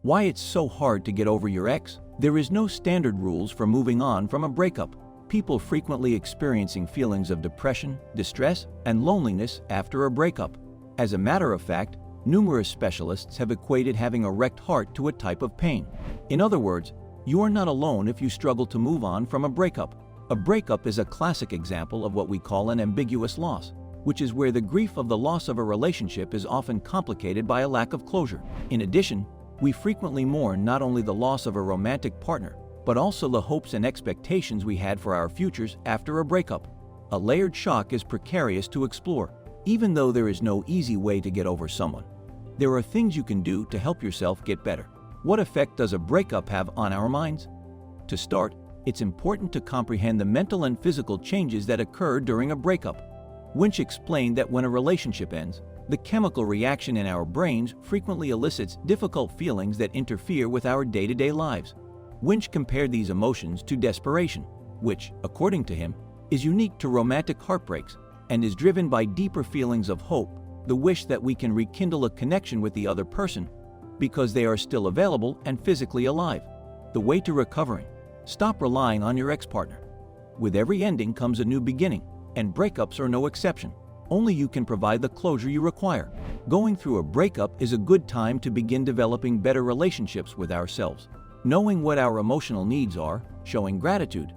Why it's so hard to get over your ex? There is no standard rules for moving on from a breakup. People frequently experiencing feelings of depression, distress, and loneliness after a breakup. As a matter of fact, numerous specialists have equated having a wrecked heart to a type of pain. In other words, you are not alone if you struggle to move on from a breakup. A breakup is a classic example of what we call an ambiguous loss, which is where the grief of the loss of a relationship is often complicated by a lack of closure. In addition, we frequently mourn not only the loss of a romantic partner, but also the hopes and expectations we had for our futures after a breakup. A layered shock is precarious to explore. Even though there is no easy way to get over someone, there are things you can do to help yourself get better. What effect does a breakup have on our minds? To start, it's important to comprehend the mental and physical changes that occur during a breakup. Winch explained that when a relationship ends, the chemical reaction in our brains frequently elicits difficult feelings that interfere with our day-to-day lives. Winch compared these emotions to desperation, which, according to him, is unique to romantic heartbreaks and is driven by deeper feelings of hope, the wish that we can rekindle a connection with the other person because they are still available and physically alive. The way to recovering: stop relying on your ex-partner. With every ending comes a new beginning, and breakups are no exception. Only you can provide the closure you require. Going through a breakup is a good time to begin developing better relationships with ourselves, knowing what our emotional needs are, showing gratitude,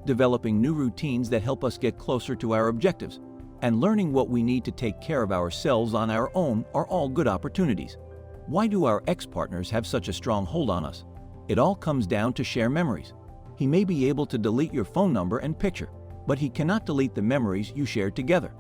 developing new routines that help us get closer to our objectives, and learning what we need to take care of ourselves on our own are all good opportunities. Why do our ex-partners have such a strong hold on us? It all comes down to shared memories. He may be able to delete your phone number and picture, but he cannot delete the memories you shared together.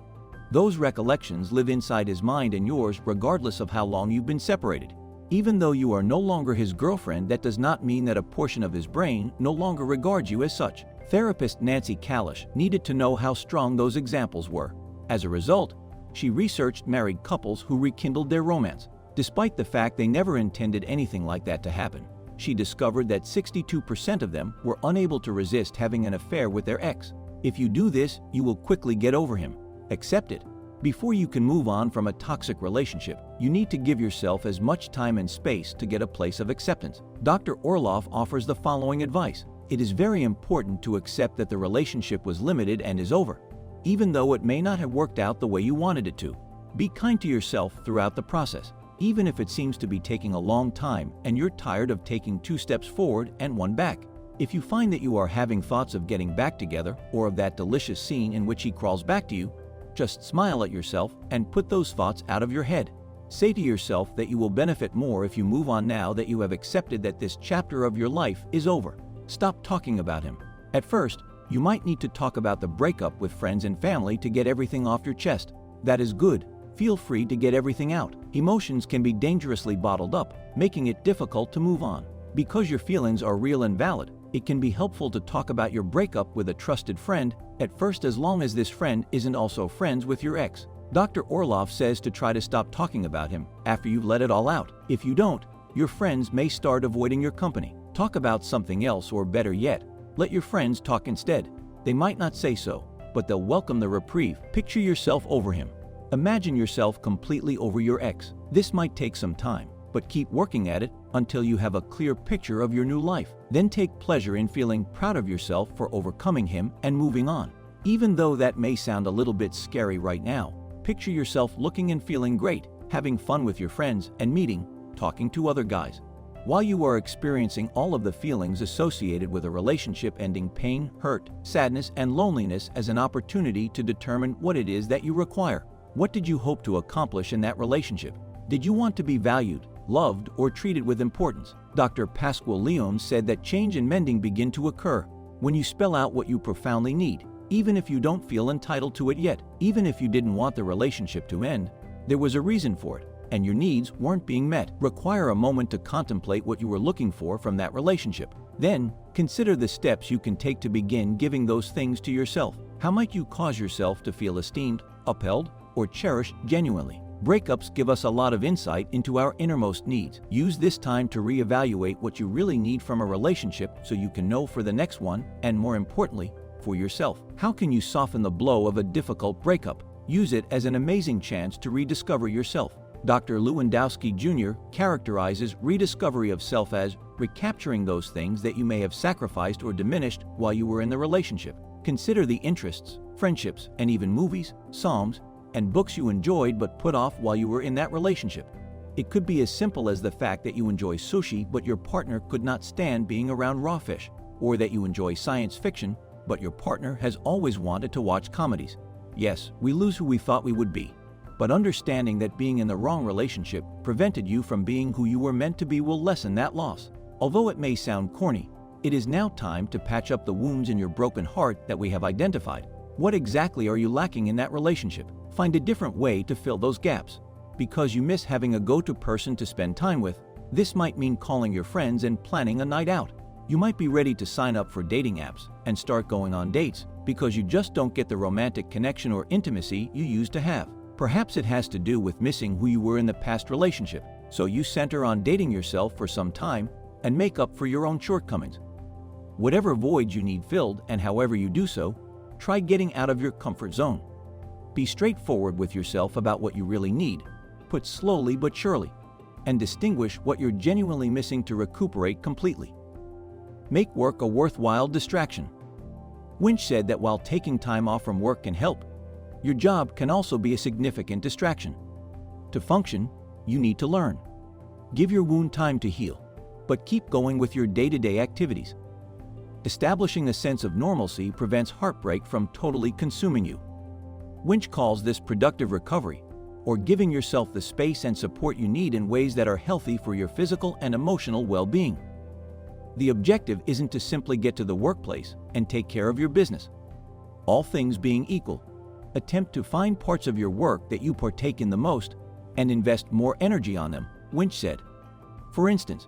Those recollections live inside his mind and yours regardless of how long you've been separated. Even though you are no longer his girlfriend, that does not mean that a portion of his brain no longer regards you as such. Therapist Nancy Kalish needed to know how strong those examples were. As a result, she researched married couples who rekindled their romance. Despite the fact they never intended anything like that to happen, she discovered that 62% of them were unable to resist having an affair with their ex. If you do this, you will quickly get over him. Accept it. Before you can move on from a toxic relationship, you need to give yourself as much time and space to get a place of acceptance. Dr. Orloff offers the following advice. It is very important to accept that the relationship was limited and is over, even though it may not have worked out the way you wanted it to. Be kind to yourself throughout the process, even if it seems to be taking a long time and you're tired of taking 2 steps forward and 1 back. If you find that you are having thoughts of getting back together or of that delicious scene in which he crawls back to you, just smile at yourself and put those thoughts out of your head. Say to yourself that you will benefit more if you move on now that you have accepted that this chapter of your life is over. Stop talking about him. At first, you might need to talk about the breakup with friends and family to get everything off your chest. That is good. Feel free to get everything out. Emotions can be dangerously bottled up, making it difficult to move on. Because your feelings are real and valid, it can be helpful to talk about your breakup with a trusted friend at first, as long as this friend isn't also friends with your ex. Dr. Orloff says to try to stop talking about him after you've let it all out. If you don't, your friends may start avoiding your company. Talk about something else, or better yet, let your friends talk instead. They might not say so, but they'll welcome the reprieve. Picture yourself over him. Imagine yourself completely over your ex. This might take some time, but keep working at it until you have a clear picture of your new life. Then take pleasure in feeling proud of yourself for overcoming him and moving on. Even though that may sound a little bit scary right now, picture yourself looking and feeling great, having fun with your friends and talking to other guys. While you are experiencing all of the feelings associated with a relationship ending, pain, hurt, sadness, and loneliness, as an opportunity to determine what it is that you require. What did you hope to accomplish in that relationship? Did you want to be valued, loved, or treated with importance? Dr. Pascual Leon said that change and mending begin to occur when you spell out what you profoundly need, even if you don't feel entitled to it yet. Even if you didn't want the relationship to end, there was a reason for it, and your needs weren't being met. Require a moment to contemplate what you were looking for from that relationship. Then, consider the steps you can take to begin giving those things to yourself. How might you cause yourself to feel esteemed, upheld, or cherished genuinely? Breakups give us a lot of insight into our innermost needs. Use this time to reevaluate what you really need from a relationship so you can know for the next one, and more importantly, for yourself. How can you soften the blow of a difficult breakup? Use it as an amazing chance to rediscover yourself. Dr. Lewandowski Jr. characterizes rediscovery of self as recapturing those things that you may have sacrificed or diminished while you were in the relationship. Consider the interests, friendships, and even movies, songs, and books you enjoyed but put off while you were in that relationship. It could be as simple as the fact that you enjoy sushi but your partner could not stand being around raw fish, or that you enjoy science fiction but your partner has always wanted to watch comedies. Yes, we lose who we thought we would be, but understanding that being in the wrong relationship prevented you from being who you were meant to be will lessen that loss. Although it may sound corny, it is now time to patch up the wounds in your broken heart that we have identified. What exactly are you lacking in that relationship? Find a different way to fill those gaps. Because you miss having a go-to person to spend time with, this might mean calling your friends and planning a night out. You might be ready to sign up for dating apps and start going on dates because you just don't get the romantic connection or intimacy you used to have. Perhaps it has to do with missing who you were in the past relationship, so you center on dating yourself for some time and make up for your own shortcomings. Whatever voids you need filled and however you do so, try getting out of your comfort zone. Be straightforward with yourself about what you really need, put slowly but surely, and distinguish what you're genuinely missing to recuperate completely. Make work a worthwhile distraction. Winch said that while taking time off from work can help, your job can also be a significant distraction. To function, you need to learn. Give your wound time to heal, but keep going with your day-to-day activities. Establishing a sense of normalcy prevents heartbreak from totally consuming you. Winch calls this productive recovery, or giving yourself the space and support you need in ways that are healthy for your physical and emotional well-being. The objective isn't to simply get to the workplace and take care of your business. All things being equal, attempt to find parts of your work that you partake in the most and invest more energy on them, Winch said. For instance,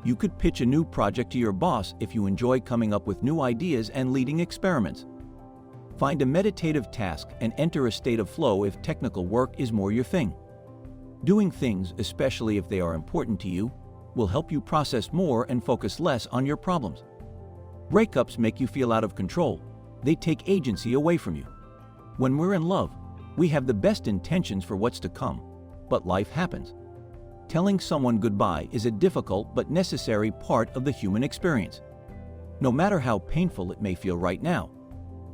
you could pitch a new project to your boss if you enjoy coming up with new ideas and leading experiments. Find a meditative task and enter a state of flow if technical work is more your thing. Doing things, especially if they are important to you, will help you process more and focus less on your problems. Breakups make you feel out of control. They take agency away from you. When we're in love, we have the best intentions for what's to come, but life happens. Telling someone goodbye is a difficult but necessary part of the human experience. No matter how painful it may feel right now,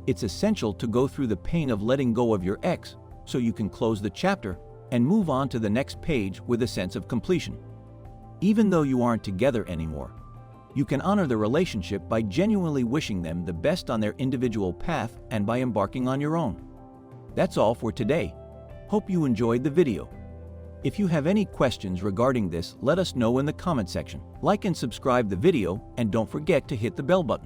it's essential to go through the pain of letting go of your ex so you can close the chapter and move on to the next page with a sense of completion. Even though you aren't together anymore, you can honor the relationship by genuinely wishing them the best on their individual path and by embarking on your own. That's all for today. Hope you enjoyed the video. If you have any questions regarding this, let us know in the comment section. Like and subscribe the video, and don't forget to hit the bell button.